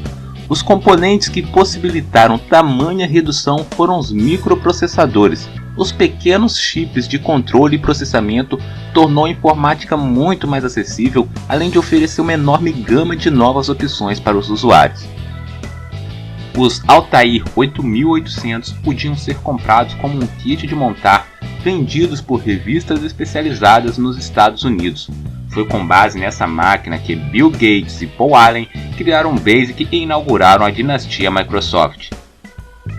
Os componentes que possibilitaram tamanha redução foram os microprocessadores. Os pequenos chips de controle e processamento tornou a informática muito mais acessível, além de oferecer uma enorme gama de novas opções para os usuários. Os Altair 8800 podiam ser comprados como um kit de montar, vendidos por revistas especializadas nos Estados Unidos. Foi com base nessa máquina que Bill Gates e Paul Allen criaram o BASIC e inauguraram a dinastia Microsoft.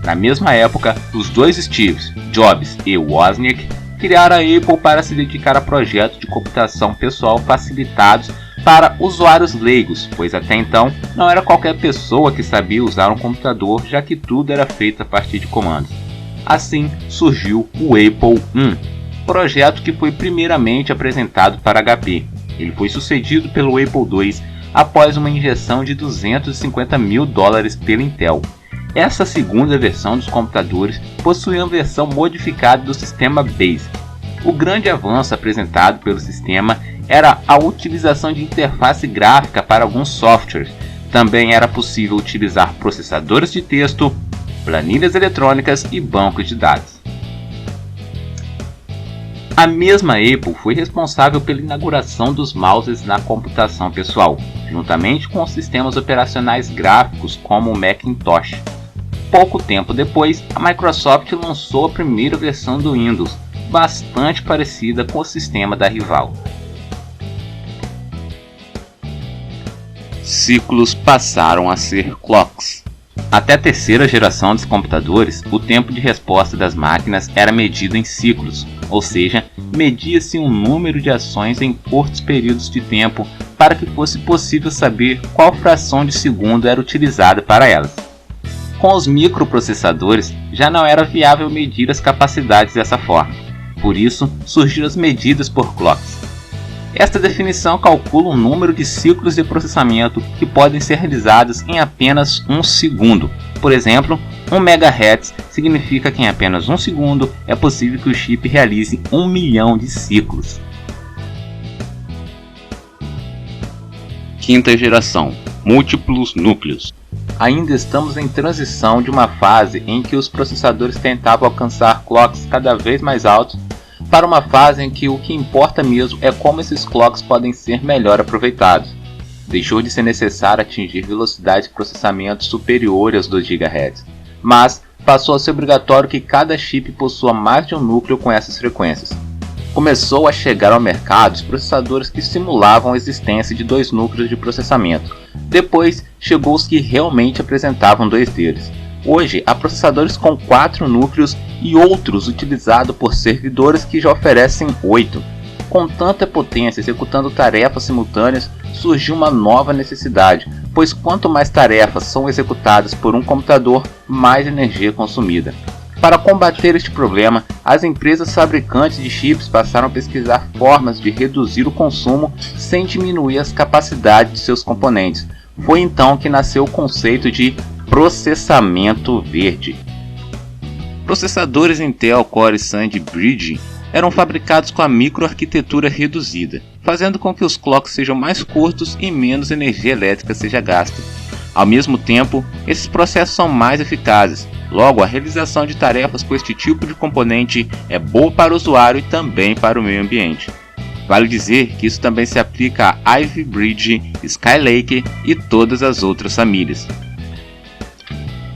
Na mesma época, os dois Steves, Jobs e Wozniak, criaram a Apple para se dedicar a projetos de computação pessoal facilitados para usuários leigos, pois até então não era qualquer pessoa que sabia usar um computador, já que tudo era feito a partir de comandos. Assim surgiu o Apple I, projeto que foi primeiramente apresentado para HP. Ele foi sucedido pelo Apple II após uma injeção de $250 mil pela Intel. Essa segunda versão dos computadores possuía uma versão modificada do sistema BASIC. O grande avanço apresentado pelo sistema era a utilização de interface gráfica para alguns softwares. Também era possível utilizar processadores de texto, planilhas eletrônicas e bancos de dados. A mesma Apple foi responsável pela inauguração dos mouses na computação pessoal, juntamente com os sistemas operacionais gráficos como o Macintosh. Pouco tempo depois, a Microsoft lançou a primeira versão do Windows, bastante parecida com o sistema da rival. Ciclos passaram a ser clocks. Até a terceira geração dos computadores, o tempo de resposta das máquinas era medido em ciclos, ou seja, media-se um número de ações em curtos períodos de tempo para que fosse possível saber qual fração de segundo era utilizada para elas. Com os microprocessadores, já não era viável medir as capacidades dessa forma, por isso surgiram as medidas por clocks. Esta definição calcula o número de ciclos de processamento que podem ser realizados em apenas um segundo. Por exemplo, 1 MHz significa que em apenas um segundo é possível que o chip realize 1 milhão de ciclos. Quinta geração, múltiplos núcleos. Ainda estamos em transição de uma fase em que os processadores tentavam alcançar clocks cada vez mais altos para uma fase em que o que importa mesmo é como esses clocks podem ser melhor aproveitados. Deixou de ser necessário atingir velocidades de processamento superiores aos 2 GHz, mas passou a ser obrigatório que cada chip possua mais de um núcleo com essas frequências. Começou a chegar ao mercado os processadores que simulavam a existência de 2 núcleos de processamento. Depois chegou os que realmente apresentavam 2 deles. Hoje há processadores com 4 núcleos e outros utilizados por servidores que já oferecem 8. Com tanta potência executando tarefas simultâneas, surgiu uma nova necessidade, pois quanto mais tarefas são executadas por um computador, mais energia é consumida. Para combater este problema, as empresas fabricantes de chips passaram a pesquisar formas de reduzir o consumo sem diminuir as capacidades de seus componentes. Foi então que nasceu o conceito de processamento verde. Processadores Intel Core Sand Bridge eram fabricados com a microarquitetura reduzida, fazendo com que os clocks sejam mais curtos e menos energia elétrica seja gasta. Ao mesmo tempo, esses processos são mais eficazes, logo a realização de tarefas com este tipo de componente é boa para o usuário e também para o meio ambiente. Vale dizer que isso também se aplica a Ivy Bridge, Skylake e todas as outras famílias.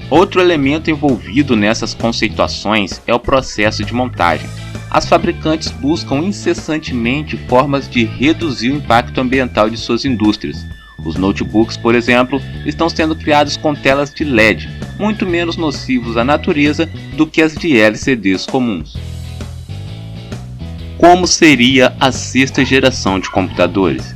Outro elemento envolvido nessas conceituações é o processo de montagem. As fabricantes buscam incessantemente formas de reduzir o impacto ambiental de suas indústrias. Os notebooks, por exemplo, estão sendo criados com telas de LED, muito menos nocivos à natureza do que as de LCDs comuns. Como seria a sexta geração de computadores?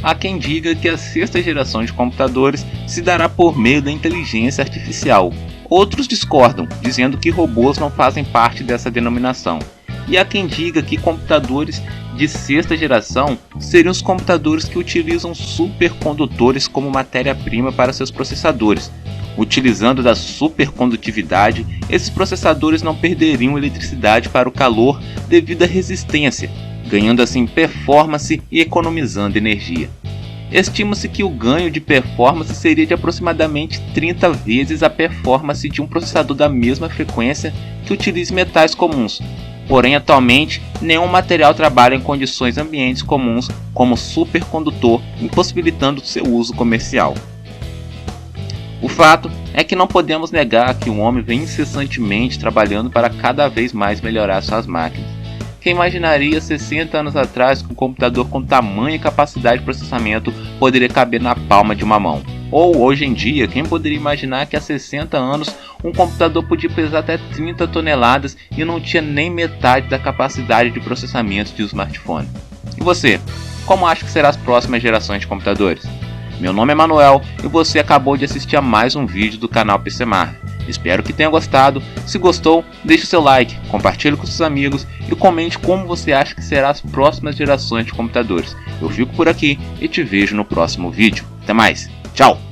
há quem diga que a sexta geração de computadores se dará por meio da inteligência artificial. Outros discordam, dizendo que robôs não fazem parte dessa denominação. E há quem diga que computadores de sexta geração seriam os computadores que utilizam supercondutores como matéria-prima para seus processadores. Utilizando da supercondutividade, esses processadores não perderiam eletricidade para o calor devido à resistência, ganhando assim performance e economizando energia. Estima-se que o ganho de performance seria de aproximadamente 30 vezes a performance de um processador da mesma frequência que utilize metais comuns. Porém, atualmente, nenhum material trabalha em condições ambientes comuns como supercondutor, impossibilitando seu uso comercial. O fato é que não podemos negar que o homem vem incessantemente trabalhando para cada vez mais melhorar suas máquinas. Quem imaginaria 60 anos atrás que um computador com tamanha capacidade de processamento poderia caber na palma de uma mão? Ou hoje em dia, quem poderia imaginar que há 60 anos um computador podia pesar até 30 toneladas e não tinha nem metade da capacidade de processamento de um smartphone? E você, como acha que serão as próximas gerações de computadores? Meu nome é Manuel e você acabou de assistir a mais um vídeo do canal PC Marvel. Espero que tenha gostado. Se gostou, deixe o seu like, compartilhe com seus amigos e comente como você acha que serão as próximas gerações de computadores. Eu fico por aqui e te vejo no próximo vídeo. Até mais, tchau!